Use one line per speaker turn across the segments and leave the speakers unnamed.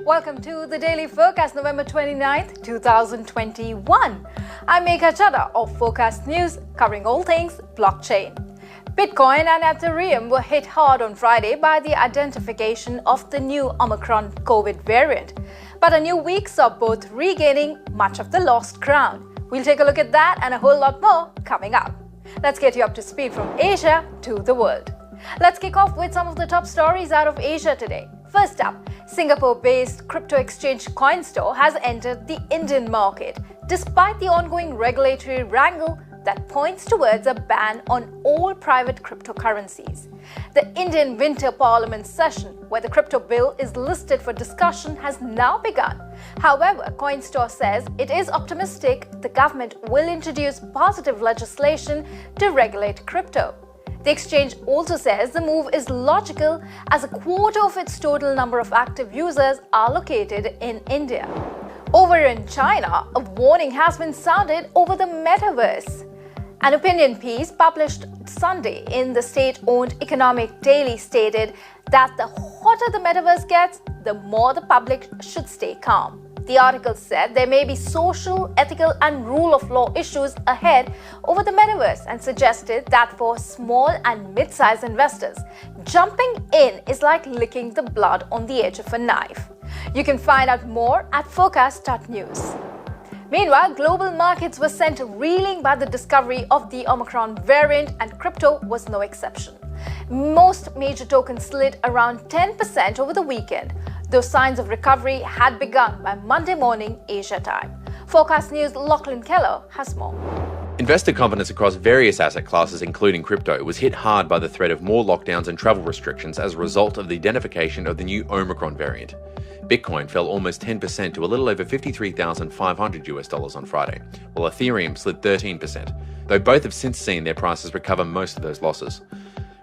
Welcome to the Daily Forkast, November 29th, 2021. I'm Megha Chadha of Forkast News, covering all things blockchain. Bitcoin and Ethereum were hit hard on Friday by the identification of the new Omicron COVID variant. But a new week saw both regaining much of the lost ground. We'll take a look at that and a whole lot more coming up. Let's get you up to speed from Asia to the world. Let's kick off with some of the top stories out of Asia today. First up, Singapore-based crypto exchange Coinstore has entered the Indian market, despite the ongoing regulatory wrangle that points towards a ban on all private cryptocurrencies. The Indian Winter Parliament session, where the crypto bill is listed for discussion, has now begun. However, Coinstore says it is optimistic the government will introduce positive legislation to regulate crypto. The exchange also says the move is logical as a quarter of its total number of active users are located in India. Over in China, a warning has been sounded over the metaverse. An opinion piece published Sunday in the state-owned Economic Daily stated that the hotter the metaverse gets, the more the public should stay calm. The article said there may be social, ethical and rule of law issues ahead over the metaverse and suggested that for small and mid-sized investors, jumping in is like licking the blood on the edge of a knife. You can find out more at Forkast.news. Meanwhile, global markets were sent reeling by the discovery of the Omicron variant, and crypto was no exception. Most major tokens slid around 10% over the weekend, though signs of recovery had begun by Monday morning Asia time. Forkast News' Lachlan Keller has more.
Investor confidence across various asset classes, including crypto, was hit hard by the threat of more lockdowns and travel restrictions as a result of the identification of the new Omicron variant. Bitcoin fell almost 10% to a little over $53,500 on Friday, while Ethereum slid 13%, though both have since seen their prices recover most of those losses.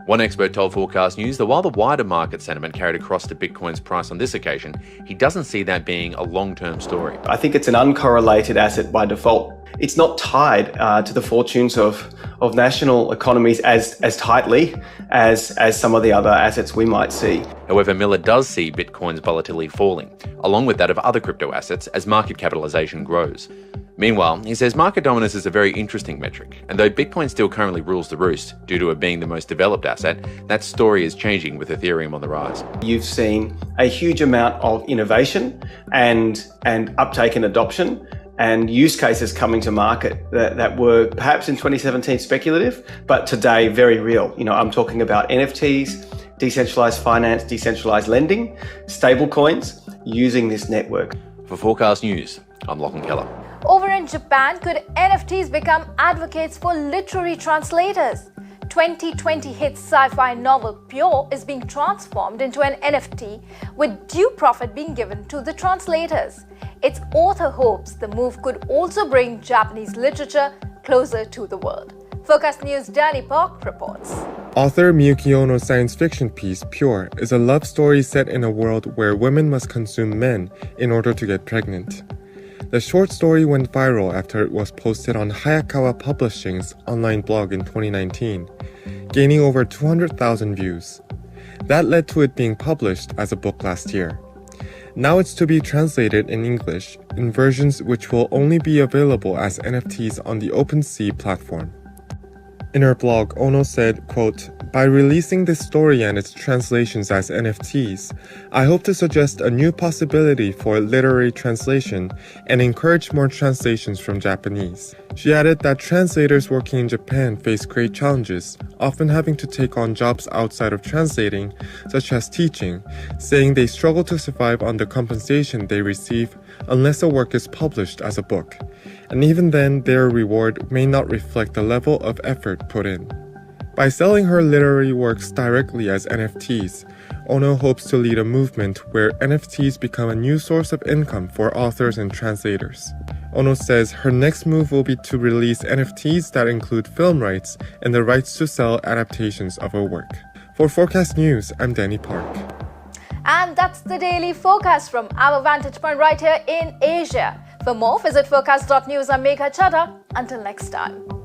One expert told Forkast News that while the wider market sentiment carried across to Bitcoin's price on this occasion, he doesn't see that being a long-term story.
I think it's an uncorrelated asset by default. It's not tied to the fortunes of national economies as tightly as some of the other assets we might see.
However, Miller does see Bitcoin's volatility falling, along with that of other crypto assets as market capitalization grows. Meanwhile, he says market dominance is a very interesting metric, and though Bitcoin still currently rules the roost due to it being the most developed asset, that story is changing with Ethereum on the rise.
You've seen a huge amount of innovation and uptake and adoption and use cases coming to market that were perhaps in 2017 speculative, but today very real. I'm talking about NFTs, decentralized finance, decentralized lending, stable coins using this network.
For Forkast News, I'm Lachlan Keller.
Over in Japan, could NFTs become advocates for literary translators? 2020 hit sci-fi novel Pure is being transformed into an NFT with due profit being given to the translators. Its author hopes the move could also bring Japanese literature closer to the world. Forkast News' Danny Park reports.
Author Miyuki Ono's science fiction piece Pure is a love story set in a world where women must consume men in order to get pregnant. The short story went viral after it was posted on Hayakawa Publishing's online blog in 2019, gaining over 200,000 views. That led to it being published as a book last year. Now it's to be translated in English in versions which will only be available as NFTs on the OpenSea platform. In her blog, Ono said, quote, "By releasing this story and its translations as NFTs, I hope to suggest a new possibility for literary translation and encourage more translations from Japanese." She added that translators working in Japan face great challenges, often having to take on jobs outside of translating, such as teaching, saying they struggle to survive on the compensation they receive unless a work is published as a book. And even then, their reward may not reflect the level of effort put in. By selling her literary works directly as NFTs, Ono hopes to lead a movement where NFTs become a new source of income for authors and translators. Ono says her next move will be to release NFTs that include film rights and the rights to sell adaptations of her work. For Forkast News, I'm Danny Park.
And that's the Daily Forkast from our vantage point right here in Asia. For more, visit Forkast.news. I'm Megha Chadha. Until next time.